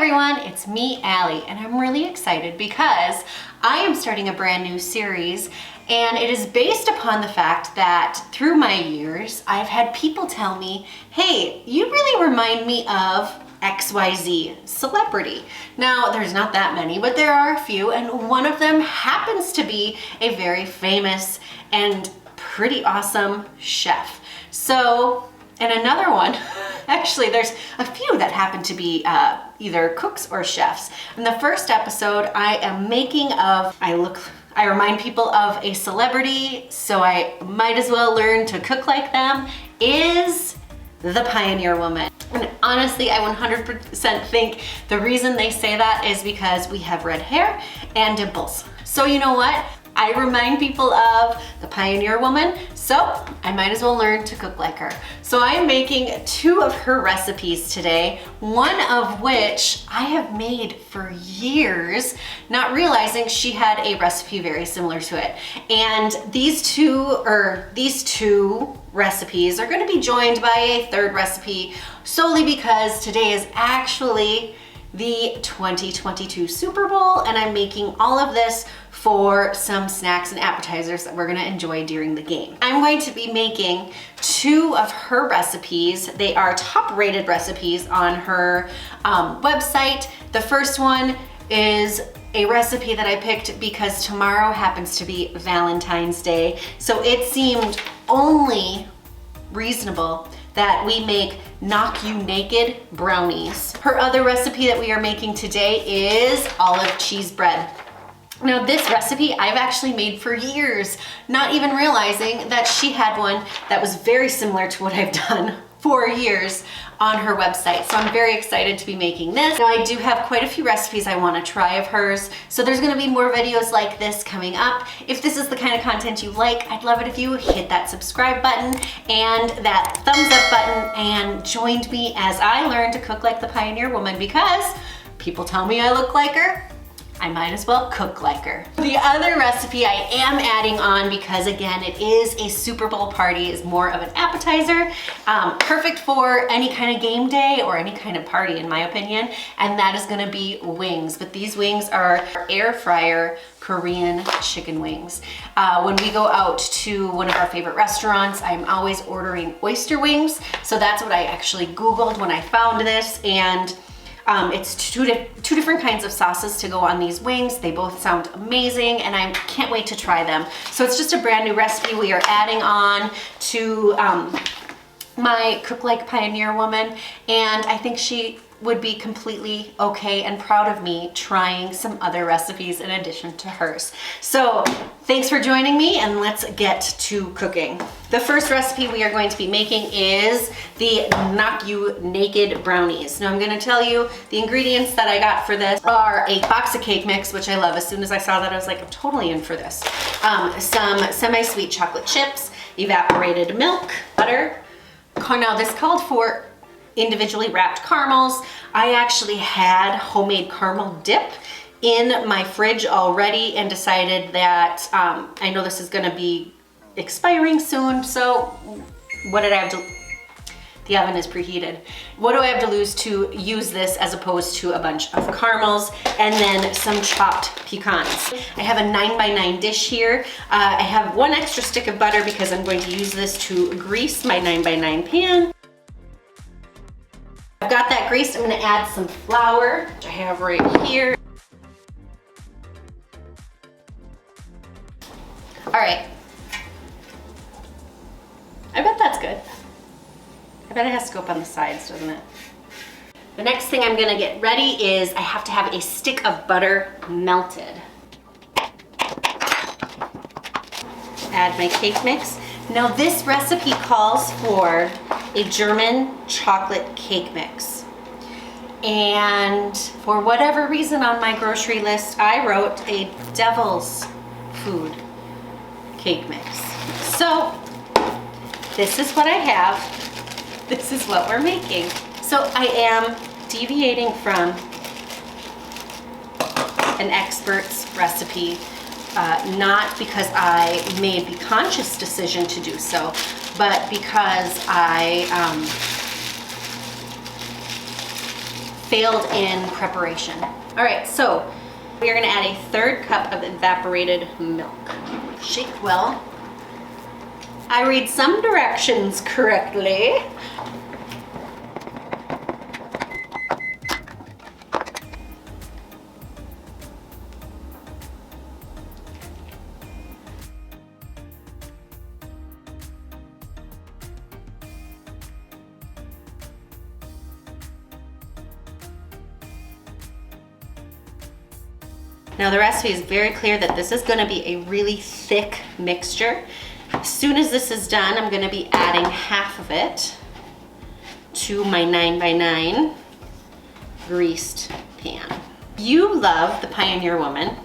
everyone, it's me, Allie, and I'm really excited because I am starting a brand new series, and it is based upon the fact that through my years, I've had people tell me, hey, you really remind me of XYZ celebrity. Now, there's not that many, but there are a few, and one of them happens to be a very famous and pretty awesome chef. So, and another one, actually there's a few that happen to be either cooks or chefs. In the first episode, I am making of, I remind people of a celebrity, so I might as well learn to cook like them, is the Pioneer Woman. And honestly, I 100% think the reason they say that is because we have red hair and dimples. So you know what? I remind people of the Pioneer Woman, so I might as well learn to cook like her. So I am making two of her recipes today, one of which I have made for years, not realizing she had a recipe very similar to it. And these two recipes are going to be joined by a third recipe solely because today is actually the 2022 Super Bowl, and I'm making all of this for some snacks and appetizers that we're gonna enjoy during the game. I'm going to be making two of her recipes. They are top rated recipes on her website. The first one is a recipe that I picked because tomorrow happens to be Valentine's Day, so it seemed only reasonable that we make knock you naked brownies. Her other recipe that we are making today is olive cheese bread. Now this recipe I've actually made for years, not even realizing that she had one that was very similar to what I've done for years on her website. So I'm very excited to be making this. Now I do have quite a few recipes I want to try of hers, so there's going to be more videos like this coming up. If this is the kind of content you like, I'd love it if you hit that subscribe button and that thumbs up button and joined me as I learn to cook like the Pioneer Woman, because people tell me I look like her. I might as well cook like her. The other recipe I am adding on, because again, it is a Super Bowl party, is more of an appetizer, perfect for any kind of game day or any kind of party in my opinion, and that is gonna be wings. But these wings are air fryer Korean chicken wings. When we go out to one of our favorite restaurants, I'm always ordering oyster wings, so that's what I actually Googled when I found this, and it's two different kinds of sauces to go on these wings. They both sound amazing and I can't wait to try them. So it's just a brand new recipe we are adding on to my Cook Like Pioneer Woman, and I think she would be completely okay and proud of me trying some other recipes in addition to hers. So thanks for joining me, and let's get to cooking. The first recipe we are going to be making is the Knock You Naked brownies. Now I'm gonna tell you the ingredients that I got for this are a box of cake mix, which I love. As soon as I saw that, I was like, I'm totally in for this. Some semi-sweet chocolate chips, evaporated milk, butter. Now this called for individually wrapped caramels. I actually had homemade caramel dip in my fridge already and decided that I know this is gonna be expiring soon, so what did I have to, the oven is preheated. What do I have to lose to use this as opposed to a bunch of caramels and then some chopped pecans? I have a 9x9 dish here. I have one extra stick of butter because I'm going to use this to grease my 9x9 pan. I've got that greased. I'm gonna add some flour, which I have right here. All right. I bet that's good. I bet it has to go up on the sides, doesn't it? The next thing I'm gonna get ready is I have to have a stick of butter melted. Add my cake mix. Now this recipe calls for a German chocolate cake mix. And for whatever reason on my grocery list, I wrote a devil's food cake mix. So this is what I have. This is what we're making. So I am deviating from an expert's recipe, not because I made the conscious decision to do so, but because I failed in preparation. All right, so we are gonna add a 1/3 cup of evaporated milk. Shake well. I read some directions correctly. Now the recipe is very clear that this is gonna be a really thick mixture. As soon as this is done, I'm gonna be adding half of it to my 9x9 greased pan. If you love the Pioneer Woman,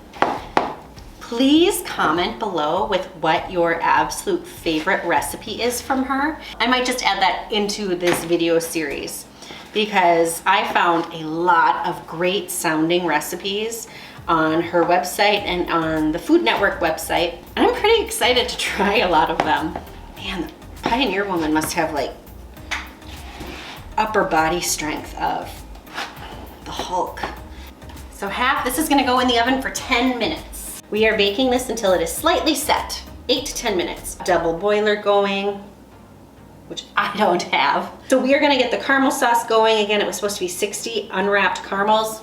please comment below with what your absolute favorite recipe is from her. I might just add that into this video series because I found a lot of great sounding recipes on her website and on the Food Network website. And I'm pretty excited to try a lot of them. Man, the Pioneer Woman must have like upper body strength of the Hulk. So this is gonna go in the oven for 10 minutes. We are baking this until it is slightly set, 8 to 10 minutes. Double boiler going, which I don't have. So we are gonna get the caramel sauce going. Again, it was supposed to be 60 unwrapped caramels.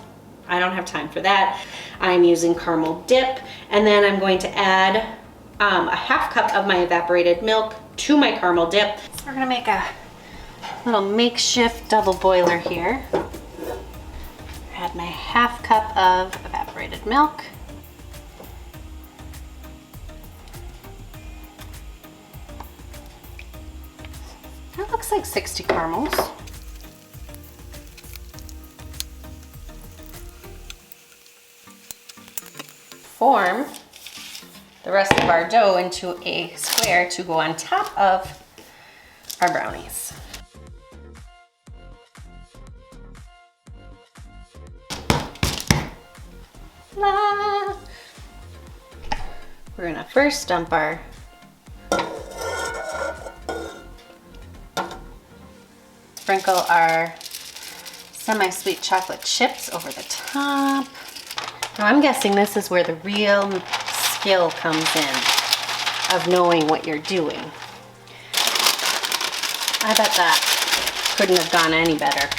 I don't have time for that. I'm using caramel dip, and then I'm going to add a 1/2 cup of my evaporated milk to my caramel dip. So we're gonna make a little makeshift double boiler here. Add my 1/2 cup of evaporated milk. That looks like 60 caramels. Form the rest of our dough into a square to go on top of our brownies. La. We're gonna first dump our sprinkle our semi-sweet chocolate chips over the top. Now I'm guessing this is where the real skill comes in of knowing what you're doing. I bet that couldn't have gone any better.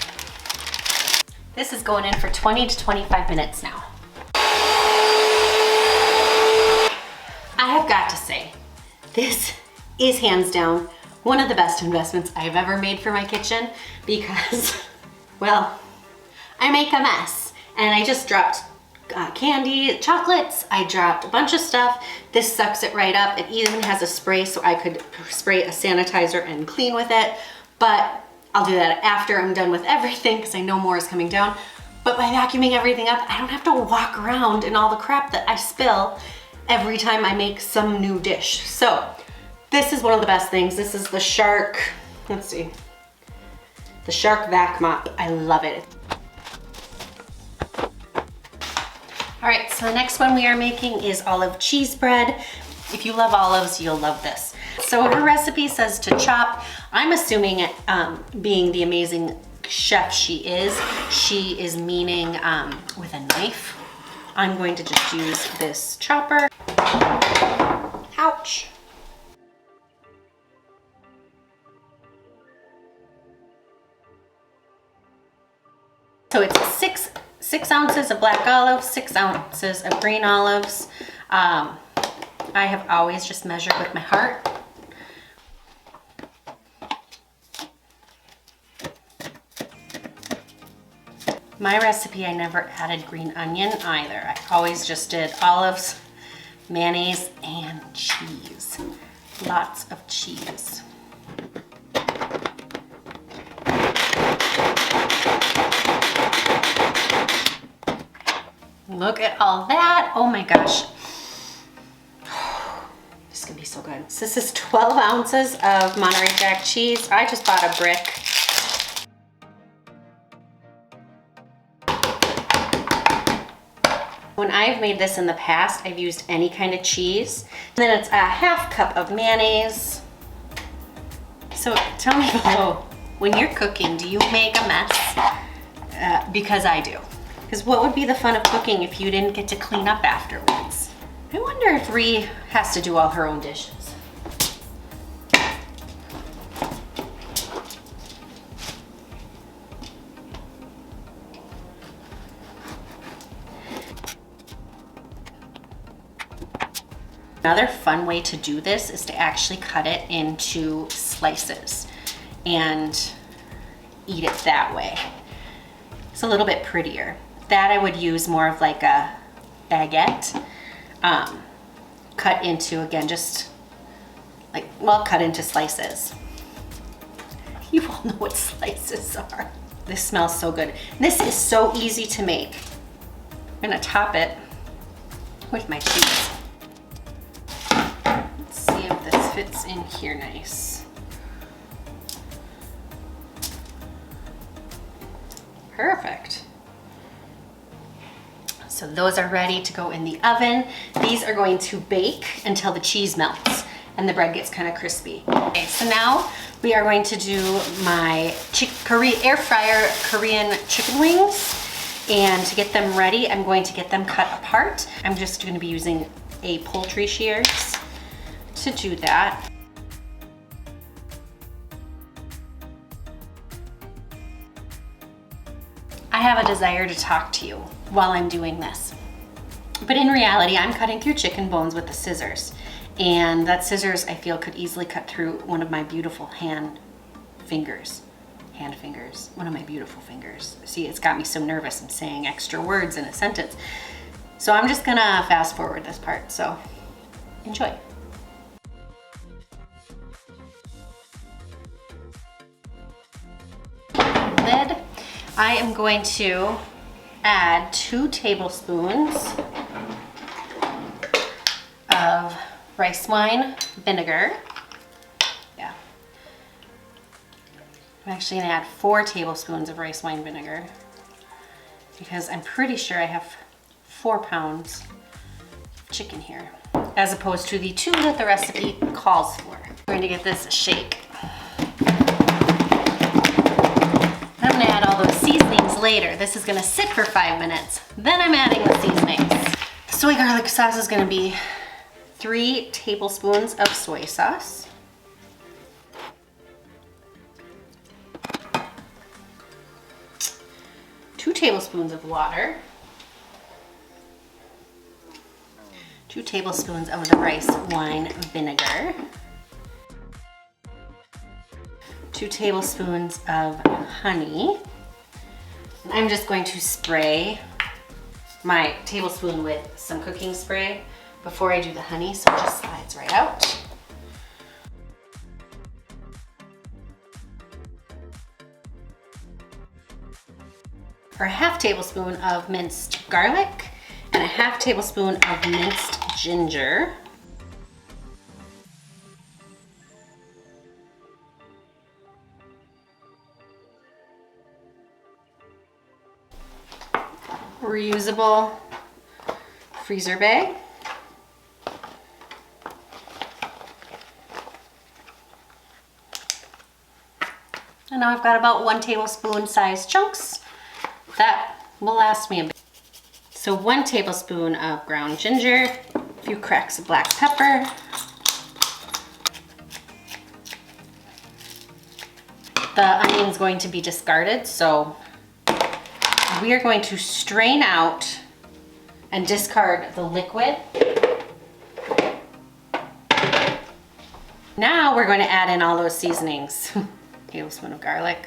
This is going in for 20 to 25 minutes now. I have got to say, this is hands down one of the best investments I've ever made for my kitchen because, well, I make a mess and I just dropped candy, chocolates, I dropped a bunch of stuff. This sucks it right up. It even has a spray so I could spray a sanitizer and clean with it, but I'll do that after I'm done with everything because I know more is coming down. But by vacuuming everything up, I don't have to walk around in all the crap that I spill every time I make some new dish. So this is one of the best things. This is the Shark, let's see, the Shark Vac Mop. I love it. All right, so the next one we are making is olive cheese bread. If you love olives, you'll love this. So her recipe says to chop. I'm assuming being the amazing chef she is meaning with a knife. I'm going to just use this chopper. Ouch. So it's six ounces of black olives, 6 ounces of green olives. I have always just measured with my heart. My recipe, I never added green onion either. I always just did olives, mayonnaise, and cheese. Lots of cheese. Look at all that. Oh my gosh. This is gonna be so good. So this is 12 ounces of Monterey Jack cheese. I just bought a brick. When I've made this in the past, I've used any kind of cheese. And then it's a 1/2 cup of mayonnaise. So tell me below, when you're cooking, do you make a mess? because I do. Because what would be the fun of cooking if you didn't get to clean up afterwards? I wonder if Ree has to do all her own dishes. Another fun way to do this is to actually cut it into slices and eat it that way. It's a little bit prettier. That I would use more of like a baguette, cut into, again, just like, well, cut into slices. You all know what slices are. This smells so good. This is so easy to make. I'm gonna top it with my cheese. Let's see if this fits in here nice. Perfect. So those are ready to go in the oven. These are going to bake until the cheese melts and the bread gets kind of crispy. Okay, so now we are going to do my air fryer Korean chicken wings. And to get them ready, I'm going to get them cut apart. I'm just going to be using a poultry shears to do that. I have a desire to talk to you while I'm doing this. But in reality, I'm cutting through chicken bones with the scissors. And that scissors, I feel, could easily cut through one of my beautiful hand fingers. One of my beautiful fingers. See, it's got me so nervous. I'm saying extra words in a sentence. So I'm just gonna fast forward this part, so enjoy. Lid. I am going to add 2 tablespoons of rice wine vinegar. Yeah. I'm actually gonna add 4 tablespoons of rice wine vinegar because I'm pretty sure I have 4 pounds of chicken here, as opposed to the 2 that the recipe calls for. We're gonna give this a shake. I'm gonna add all those seasonings later. This is gonna sit for 5 minutes. Then I'm adding the seasonings. Soy garlic sauce is gonna be 3 tablespoons of soy sauce. 2 tablespoons of water. 2 tablespoons of the rice wine vinegar. 2 tablespoons of honey. I'm just going to spray my tablespoon with some cooking spray before I do the honey, so it just slides right out. For a half tablespoon of minced garlic and a half tablespoon of minced ginger. Reusable freezer bag. And now I've got about 1 tablespoon size chunks. That will last me a bit. So 1 tablespoon of ground ginger, a few cracks of black pepper, the onion's going to be discarded, so we are going to strain out and discard the liquid. Now we're going to add in all those seasonings. Tablespoon of garlic.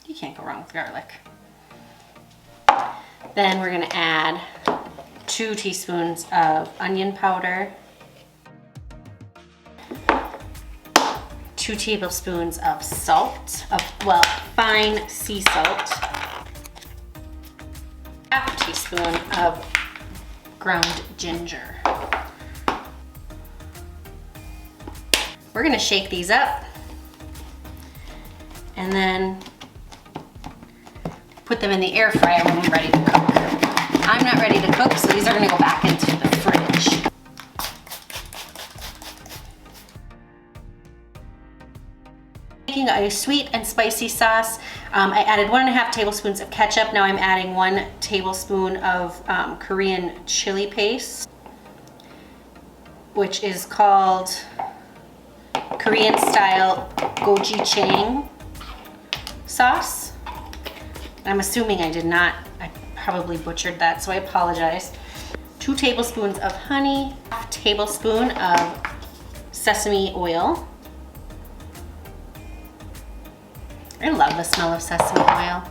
You can't go wrong with garlic. Then we're going to add 2 teaspoons of onion powder, 2 tablespoons of salt, fine sea salt, half teaspoon of ground ginger. We're gonna shake these up and then put them in the air fryer when we're ready to cook. I'm not ready to cook, so these are gonna go back into the fridge. making a sweet and spicy sauce. I added 1.5 tablespoons of ketchup. Now I'm adding 1 tablespoon of Korean chili paste, which is called Korean style gochujang sauce. I'm assuming I did not, I probably butchered that, so I apologize. 2 tablespoons of honey, 1/2 tablespoon of sesame oil. I love the smell of sesame oil.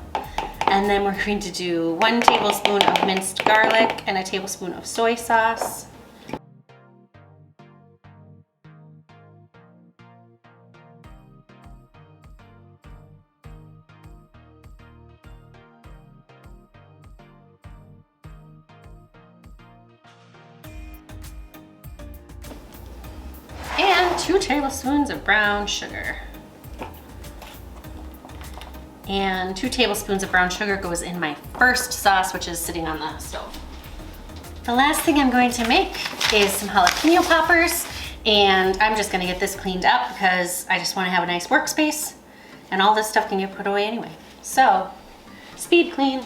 And then we're going to do 1 tablespoon of minced garlic and 1 tablespoon of soy sauce. And 2 tablespoons of brown sugar. And 2 tablespoons of brown sugar goes in my first sauce, which is sitting on the stove. The last thing I'm going to make is some jalapeno poppers, and I'm just gonna get this cleaned up because I just wanna have a nice workspace, and all this stuff can get put away anyway. So, speed clean.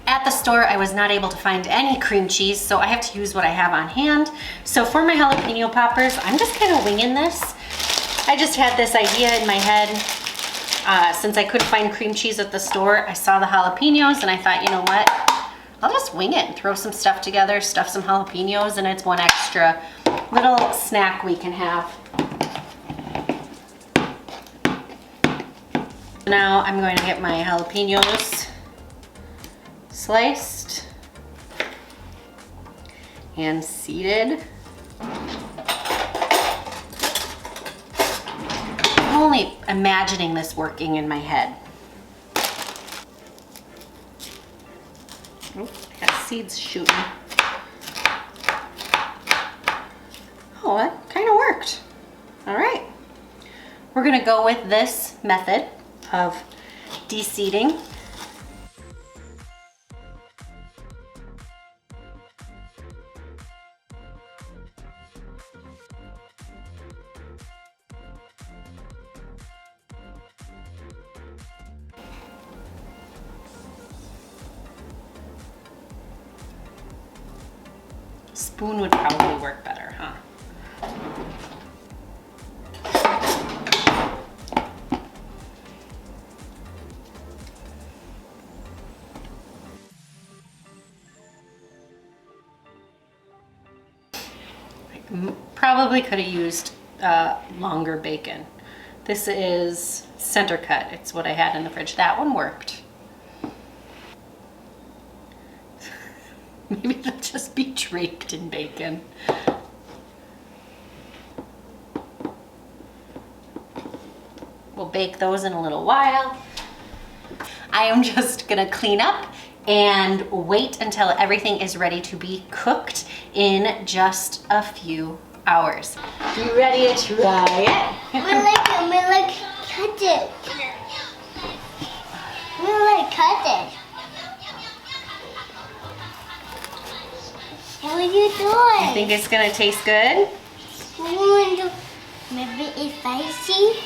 At the store, I was not able to find any cream cheese, so I have to use what I have on hand. So for my jalapeno poppers, I'm just kind of winging this. I just had this idea in my head. Since I couldn't find cream cheese at the store, I saw the jalapenos and I thought, you know what? I'll just wing it and throw some stuff together, stuff some jalapenos, and it's one extra little snack we can have. Now I'm going to get my jalapenos sliced and seeded. I'm only imagining this working in my head. Oh, I got seeds shooting. Oh, that kind of worked. All right. We're gonna go with this method of de-seeding. Spoon would probably work better, huh? Probably could have used longer bacon. This is center cut. It's what I had in the fridge. That one worked. Maybe they'll just be draped in bacon. We'll bake those in a little while. I am just gonna clean up and wait until everything is ready to be cooked in just a few hours. You ready to try it? I like cut it. I like cut it. What are you doing? You think it's gonna taste good? Maybe it's spicy.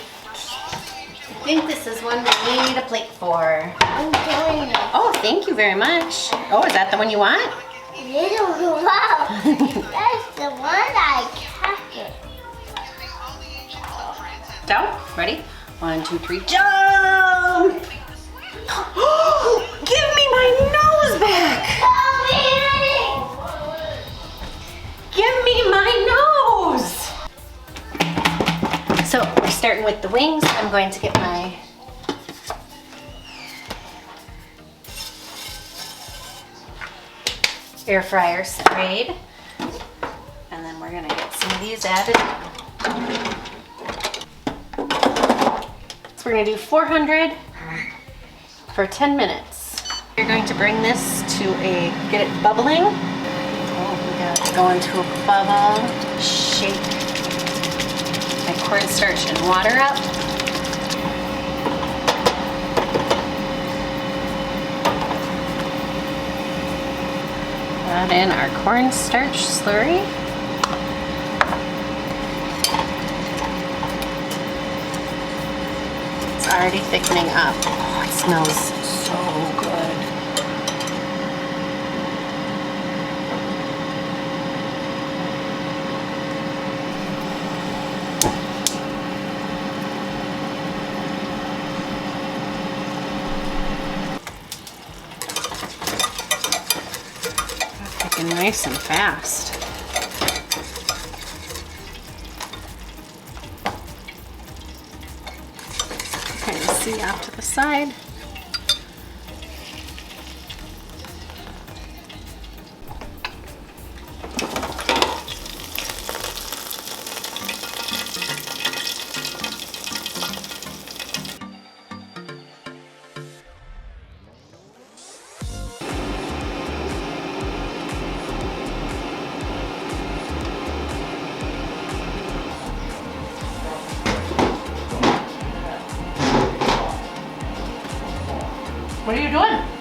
I think this is one we need a plate for. I'm doing it. Oh, thank you very much. Oh, is that the one you want? Wow. That's the one I cut it. Down? Ready? 1, 2, 3, jump! Give me my nose back! Give me my nose! So we're starting with the wings. I'm going to get my air fryer sprayed. And then we're gonna get some of these added. So we're gonna do 400 for 10 minutes. You're going to bring this to get it bubbling. Oh, we got to go into a bubble, shake my cornstarch and water up. add in our cornstarch slurry. It's already thickening up. Oh, it smells so good. Thicken nice and fast. Kind of see off to the side. What are you doing?